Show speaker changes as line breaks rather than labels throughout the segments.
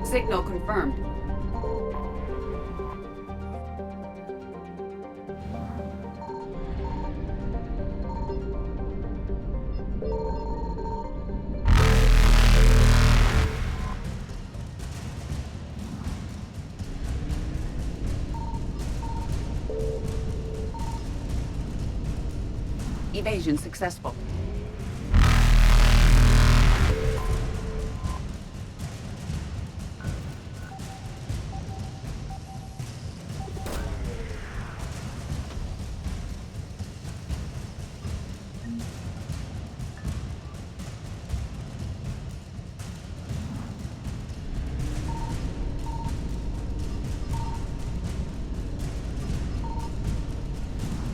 Signal confirmed. Evasion successful.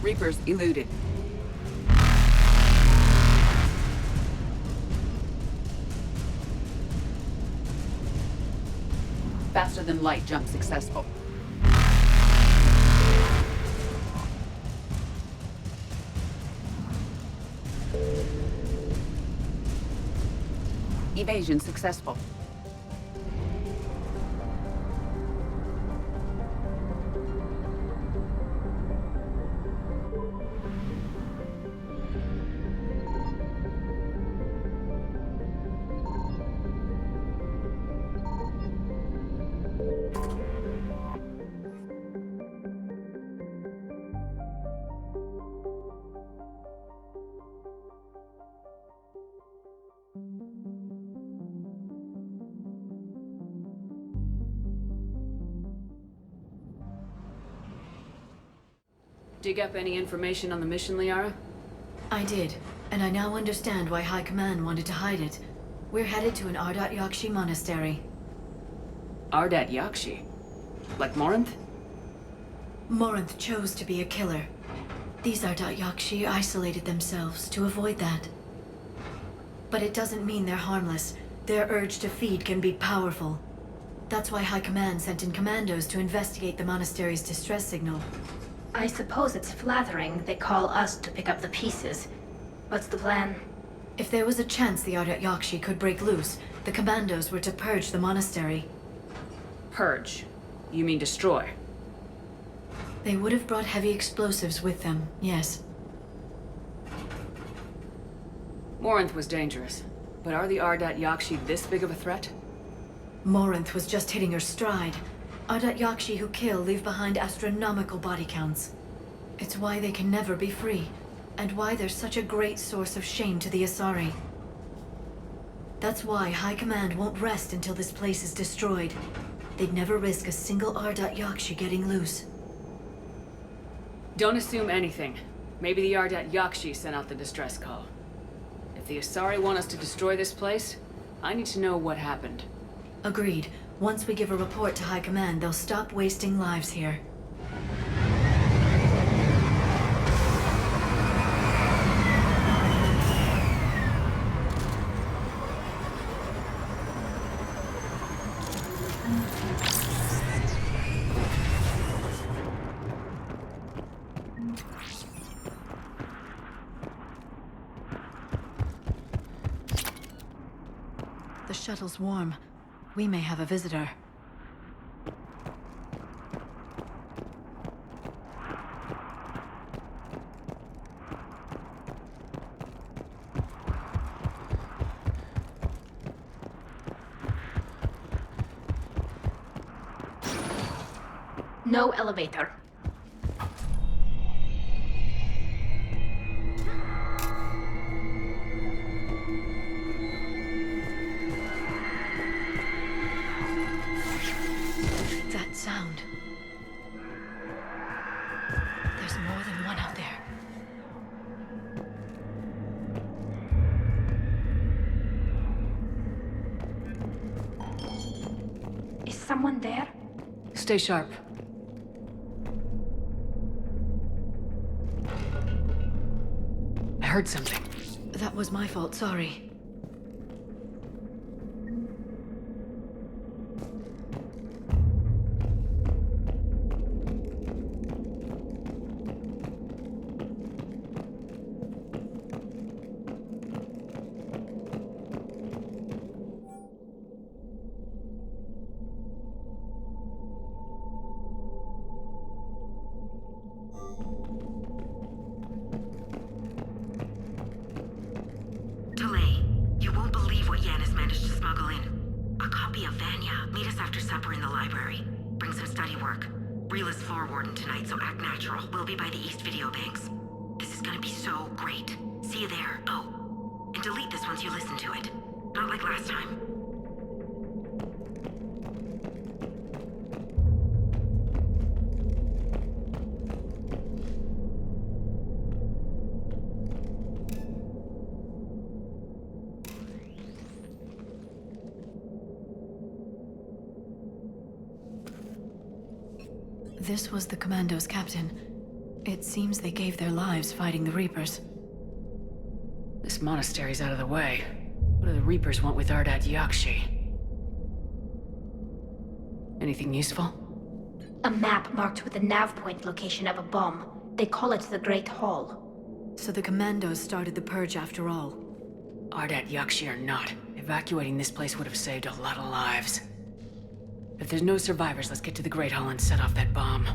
Reapers eluded. Faster than light jump successful. Evasion successful. Dig up any information on the mission, Liara?
I did, and I now understand why High Command wanted to hide it. We're headed to an Ardat Yakshi monastery.
Ardat Yakshi? Like Morinth?
Morinth chose to be a killer. These Ardat Yakshi isolated themselves to avoid that. But it doesn't mean they're harmless. Their urge to feed can be powerful. That's why High Command sent in commandos to investigate the monastery's distress signal.
I suppose it's flattering they call us to pick up the pieces. What's the plan?
If there was a chance the Ardat Yakshi could break loose, the commandos were to purge the monastery.
Purge? You mean destroy?
They would have brought heavy explosives with them, yes.
Morinth was dangerous, but are the Ardat Yakshi this big of a threat?
Morinth was just hitting her stride. Ardat Yakshi who kill leave behind astronomical body counts. It's why they can never be free, and why they're such a great source of shame to the Asari. That's why High Command won't rest until this place is destroyed. They'd never risk a single Ardat Yakshi getting loose.
Don't assume anything. Maybe the Ardat Yakshi sent out the distress call. If the Asari want us to destroy this place, I need to know what happened.
Agreed. Once we give a report to High Command, they'll stop wasting lives here. The shuttle's warm. We may have a visitor.
No elevator.
That sound. There's more than one out there.
Is someone there?
Stay sharp. I heard something.
That was my fault, sorry.
smuggle in. A copy of Vanya. Meet us after supper in the library. Bring some study work. Reela's floor warden tonight, so act natural. We'll be by the East Video Banks. This is gonna be so great. See you there. Oh, and delete this once you listen to it. Not like last time.
This was the Commando's captain. It seems they gave their lives fighting the Reapers.
This monastery's out of the way. What do the Reapers want with Ardat Yakshi? Anything useful?
A map marked with the nav point location of a bomb. They call it the Great Hall.
So the Commandos started the purge after all.
Ardat Yakshi or not, evacuating this place would have saved a lot of lives. If there's no survivors, let's get to the Great Hall and set off that bomb.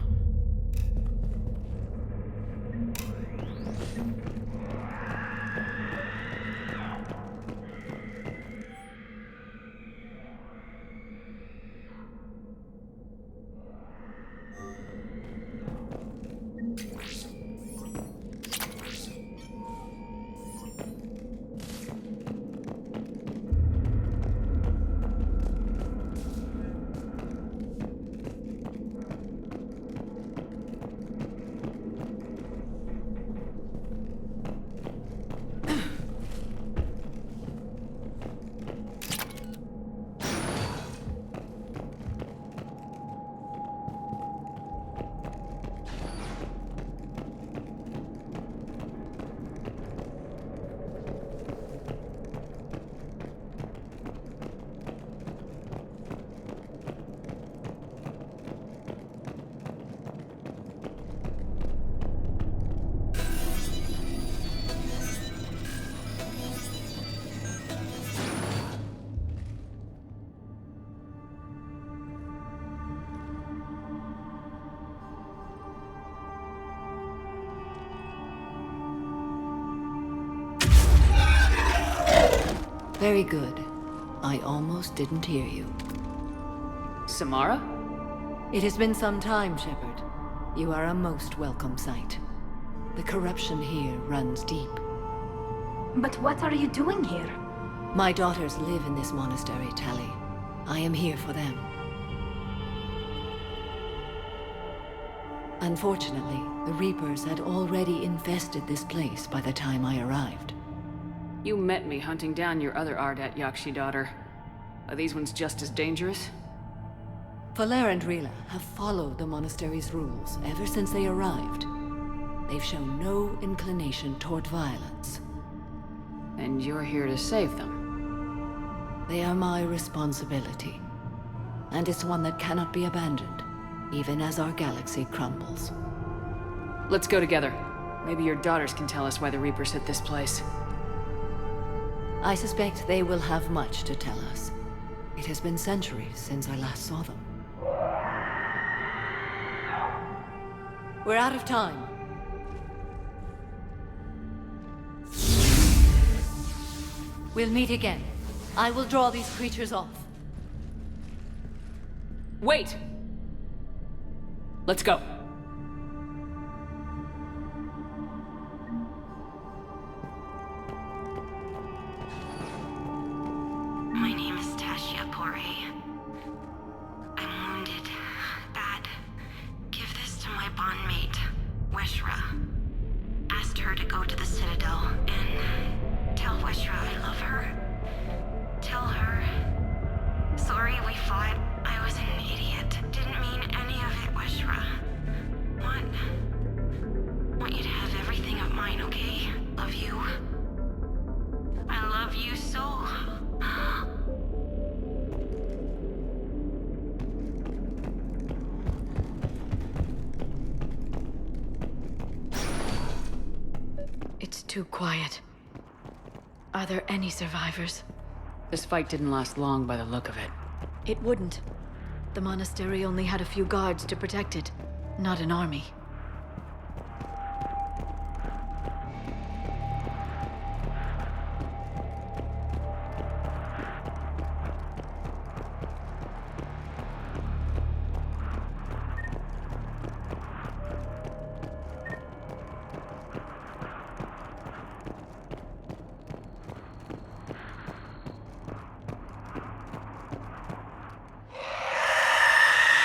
Very good. I almost didn't hear you.
Samara?
It has been some time, Shepard. You are a most welcome sight. The corruption here runs deep.
But what are you doing here?
My daughters live in this monastery, Tali. I am here for them. Unfortunately, the Reapers had already infested this place by the time I arrived.
You met me hunting down your other Ardat Yakshi daughter. Are these ones just as dangerous?
Valer and Reela have followed the monastery's rules ever since they arrived. They've shown no inclination toward violence.
And you're here to save them?
They are my responsibility. And it's one that cannot be abandoned, even as our galaxy crumbles.
Let's go together. Maybe your daughters can tell us why the Reapers hit this place.
I suspect they will have much to tell us. It has been centuries since I last saw them. We're out of time. We'll meet again. I will draw these creatures off.
Wait! Let's go.
My name is Tashia Pore. I'm wounded. Bad. Give this to my bondmate, Weshra. Asked her to go to the Citadel and tell Weshra I love her. Tell her. Sorry we fought. I was an idiot. Didn't mean any of it, Weshra. Want you to have everything of mine, okay? Love you. I love you so.
It's too quiet. Are there any survivors?
This fight didn't last long by the look of it.
It wouldn't. The monastery only had a few guards to protect it, not an army.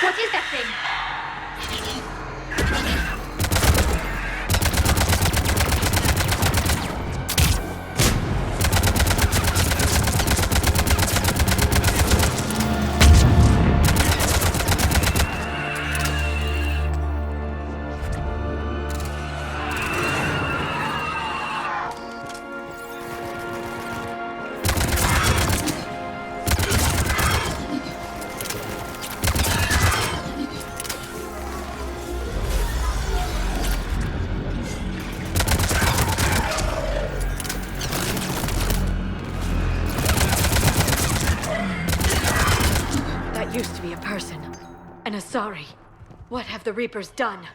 What is that thing?
Used to be a person. An Asari. What have the Reapers done?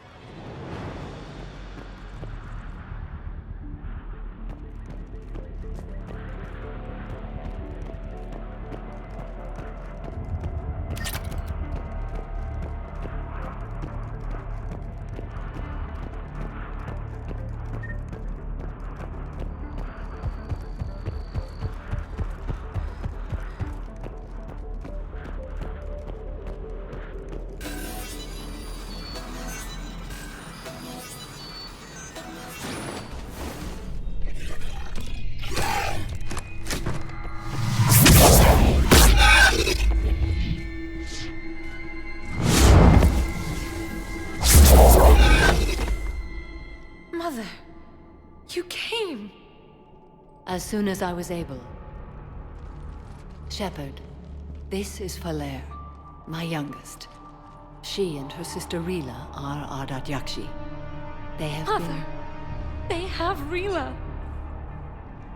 Mother, you came! As soon as I was able. Shepard, this is Falere, my youngest. She and her sister Rila are Ardat Yakshi. They have
Mother, they have Rila.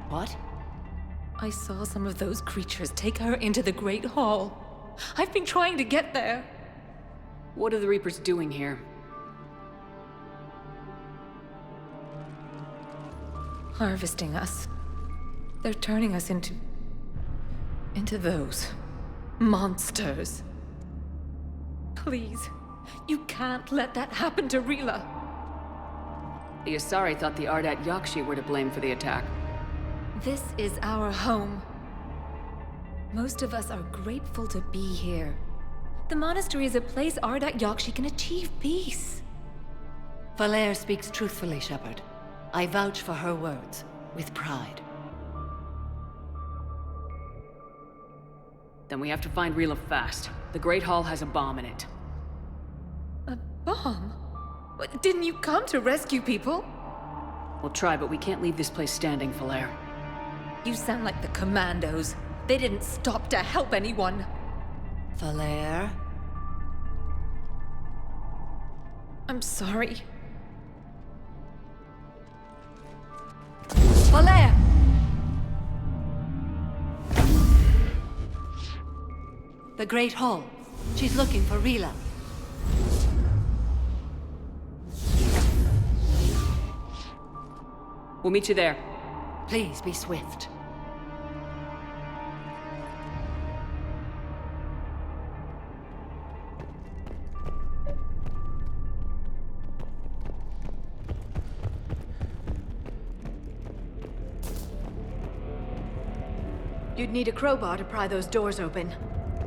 What?
I saw some of those creatures take her into the Great Hall. I've been trying to get there.
What are the Reapers doing here?
Harvesting us. They're turning us into those monsters. Please, you can't let that happen to Rila.
The Asari thought the Ardat Yakshi were to blame for the attack.
This is our home. Most of us are grateful to be here. The monastery is a place Ardat Yakshi can achieve peace.
Falere speaks truthfully, Shepard. I vouch for her words, with pride.
Then we have to find Rila fast. The Great Hall has a bomb in it.
A bomb? What, didn't you come to rescue people?
We'll try, but we can't leave this place standing, Falere.
You sound like the Commandos. They didn't stop to help anyone.
Falere?
I'm sorry.
Falere! The Great Hall. She's looking for Rila.
We'll meet you there.
Please be swift.
You'd need a crowbar to pry those doors open.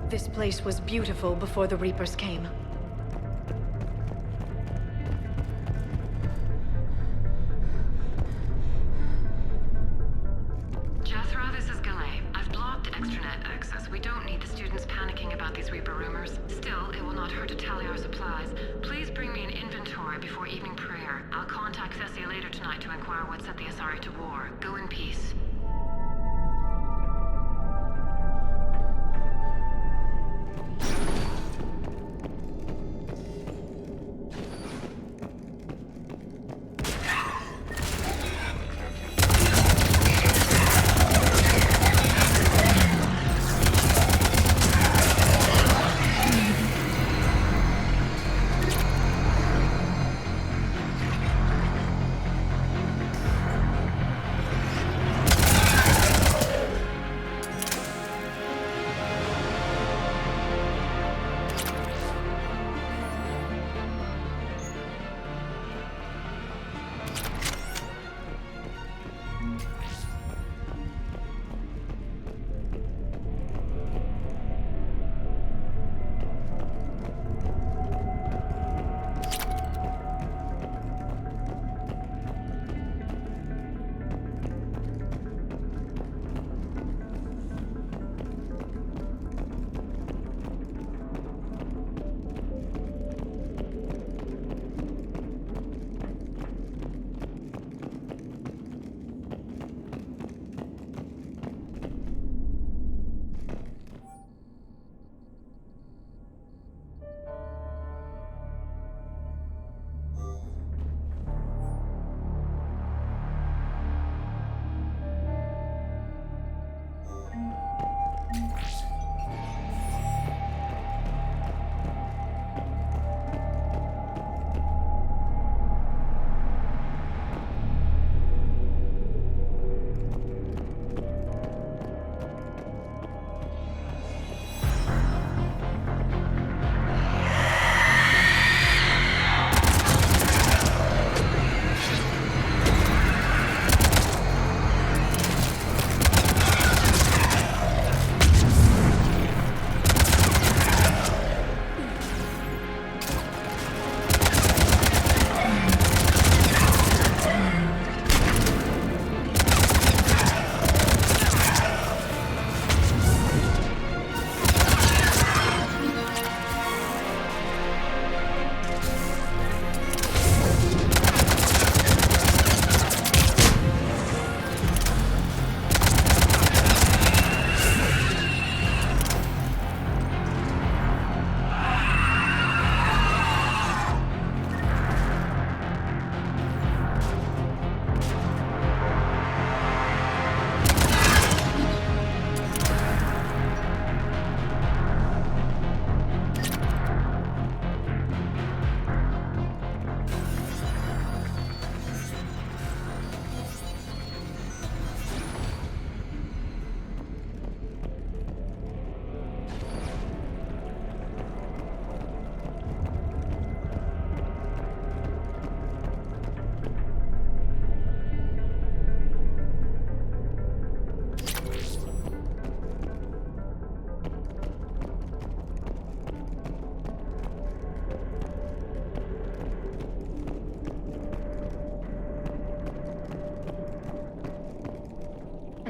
This place was beautiful before the Reapers came.
Jethro, this is Galay. I've blocked extranet access. We don't need the students panicking about these Reaper rumors. Still, it will not hurt to tally our supplies. Please bring me an inventory before evening prayer. I'll contact Cessia later tonight to inquire what set the Asari to war. Go in peace.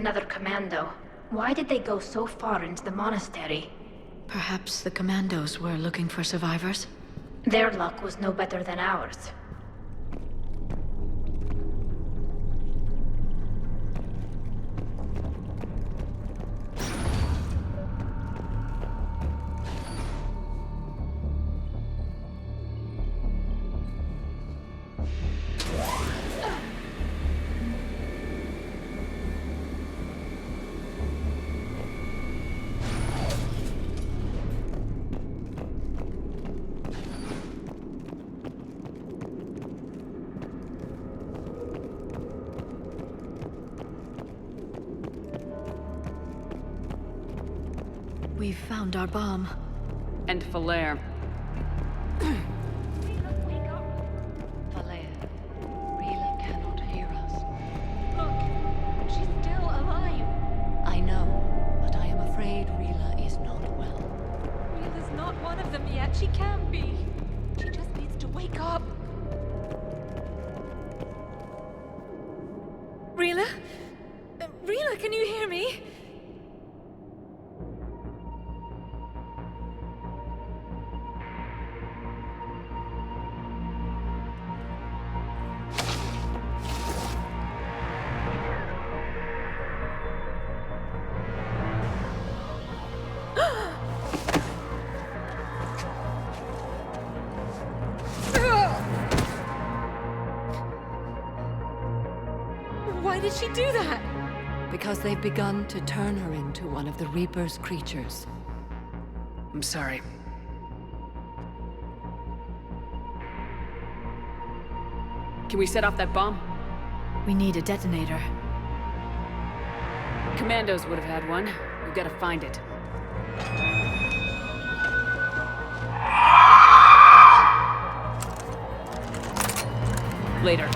another commando. Why did they go so far into the monastery?
Perhaps the commandos were looking for survivors?
Their luck was no better than ours.
We've found our bomb.
And Falere.
Falere, Rila cannot hear us.
Look, she's still alive.
I know, but I am afraid Rila is not well.
Rila's not one of them yet. She can't be. She just needs to wake up. Rila? Rila, can you hear me? Why did she do that?
Because they've begun to turn her into one of the Reaper's creatures.
I'm sorry. Can we set off that bomb?
We need a detonator.
Commandos would have had one. We've got to find it. Later.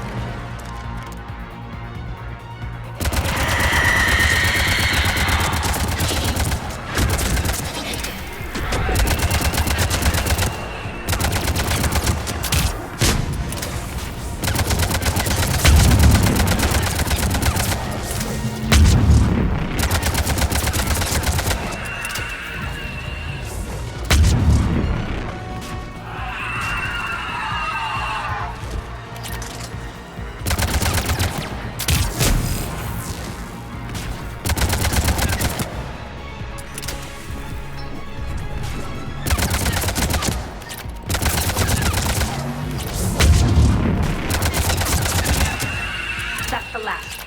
That's the last.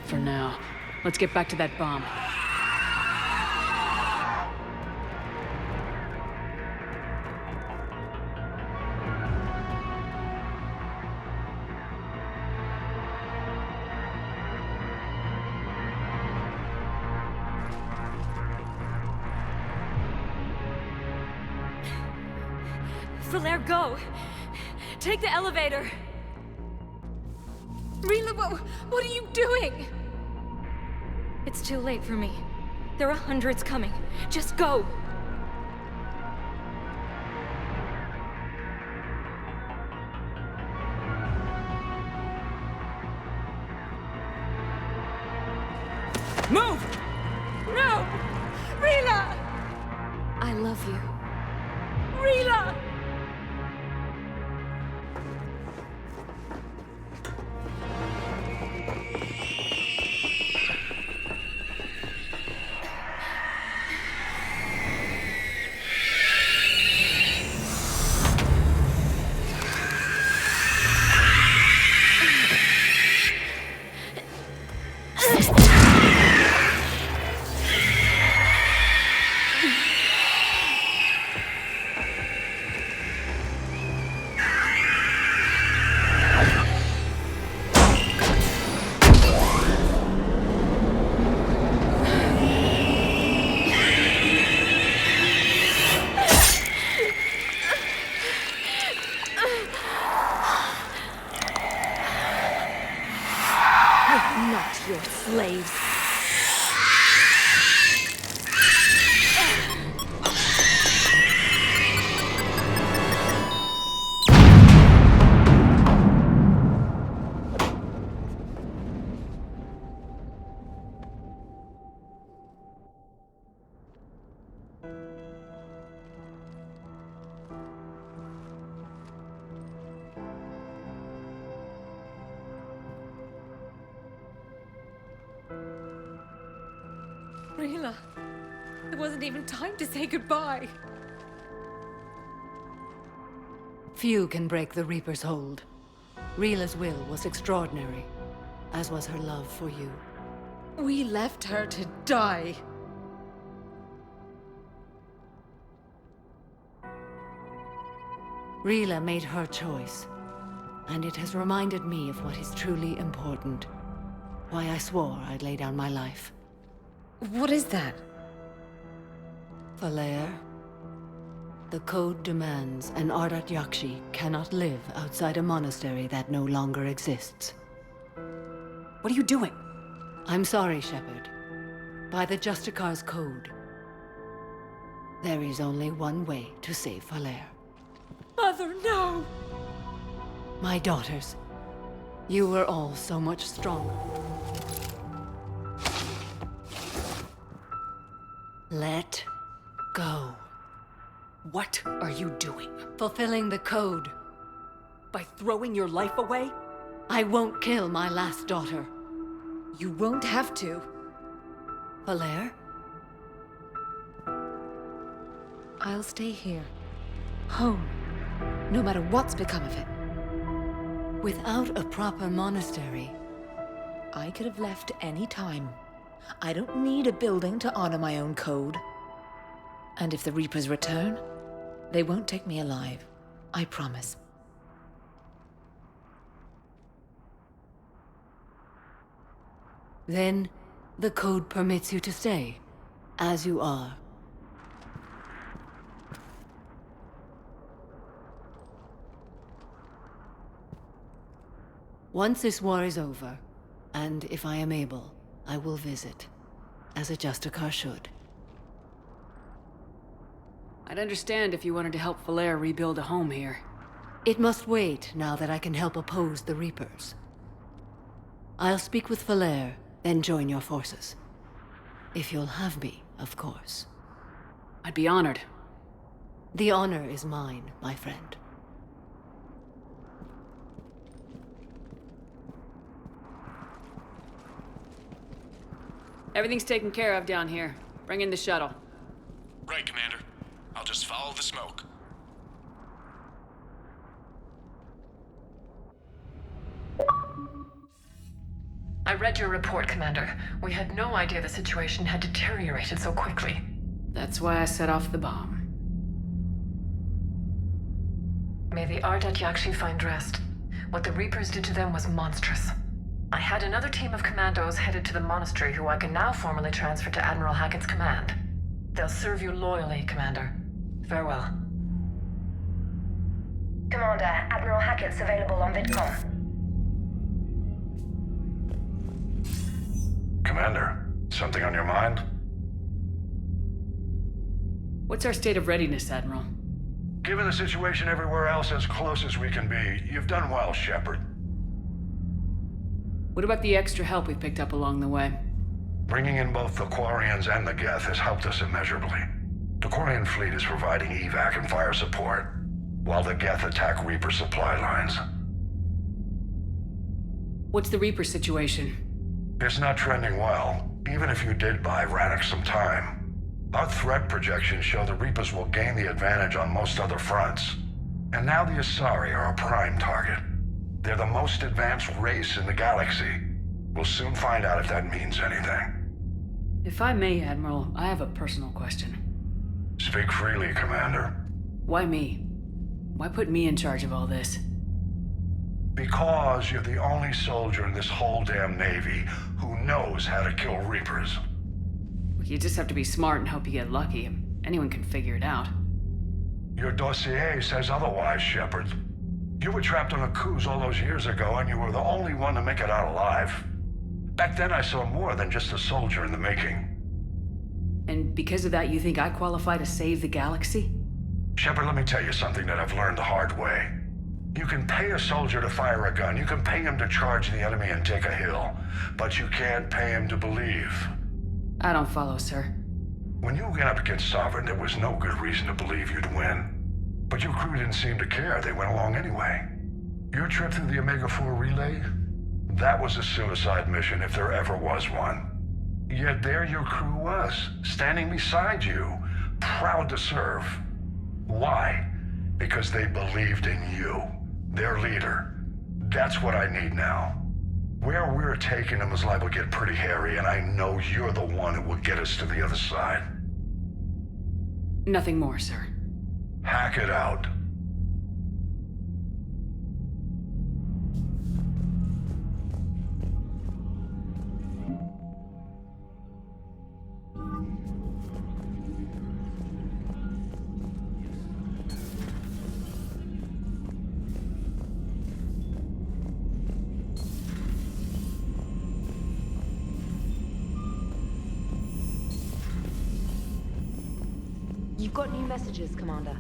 For now. Let's get back to that bomb.
Falere, go! Take the elevator! Rila, what are you doing? It's too late for me. There are hundreds coming. Just go!
Move!
No! Rila! I love you. Rila! wasn't even time to say goodbye.
Few can break the Reaper's hold. Rila's will was extraordinary, as was her love for you.
We left her to die.
Rila made her choice, and it has reminded me of what is truly important. Why I swore I'd lay down my life.
What is that?
Falere, the code demands an Ardat Yakshi cannot live outside a monastery that no longer exists.
What are you doing?
I'm sorry, Shepard. By the Justicar's code, there is only one way to save Falere.
Mother, no!
My daughters, you were all so much stronger. Let go.
What are you doing?
Fulfilling the code.
By throwing your life away?
I won't kill my last daughter.
You won't have to.
Falere?
I'll stay here. Home. No matter what's become of it.
Without a proper monastery,
I could have left any time. I don't need a building to honor my own code. And if the Reapers return, they won't take me alive. I promise.
then the code permits you to stay, as you are. Once this war is over, and if I am able, I will visit, as a Justicar should.
I'd understand if you wanted to help Falere rebuild a home here.
It must wait now that I can help oppose the Reapers. I'll speak with Falere, then join your forces. If you'll have me, of course.
I'd be honored.
The honor is mine, my friend.
Everything's taken care of down here. Bring in the shuttle.
Right, Commander. I'll just follow the smoke.
I read your report, Commander. We had no idea the situation had deteriorated so quickly.
That's why I set off the bomb.
May the Ardat Yakshi find rest. What the Reapers did to them was monstrous. I had another team of commandos headed to the monastery who I can now formally transfer to Admiral Hackett's command. They'll serve you loyally, Commander. Farewell.
Commander, Admiral Hackett's available on VidCom.
Commander, something on your mind?
What's our state of readiness, Admiral?
Given the situation everywhere else, as close as we can be, you've done well, Shepard.
What about the extra help we picked up along the way?
Bringing in both the Quarians and the Geth has helped us immeasurably. The Quarian fleet is providing evac and fire support, while the Geth attack Reaper supply lines.
What's the Reaper situation?
It's not trending well, even if you did buy Radix some time. Our threat projections show the Reapers will gain the advantage on most other fronts. And now the Asari are a prime target. They're the most advanced race in the galaxy. We'll soon find out if that means anything.
If I may, Admiral, I have a personal question.
Speak freely, Commander.
Why me? Why put me in charge of all this?
Because you're the only soldier in this whole damn Navy who knows how to kill Reapers.
You just have to be smart and hope you get lucky. Anyone can figure it out.
Your dossier says otherwise, Shepard. You were trapped on a cruise all those years ago, and you were the only one to make it out alive. Back then I saw more than just a soldier in the making.
And because of that, you think I qualify to save the galaxy?
Shepard, let me tell you something that I've learned the hard way. You can pay a soldier to fire a gun, you can pay him to charge the enemy and take a hill, but you can't pay him to believe.
I don't follow, sir.
When you went up against Sovereign, there was no good reason to believe you'd win. But your crew didn't seem to care. They went along anyway. Your trip through the Omega-4 relay? That was a suicide mission if there ever was one. Yet there your crew was, standing beside you, proud to serve. Why? Because they believed in you, their leader. That's what I need now. Where we're taking them is liable to get pretty hairy, and I know you're the one who will get us to the other side.
Nothing more, sir.
Hack it out.
You've got new messages, Commander.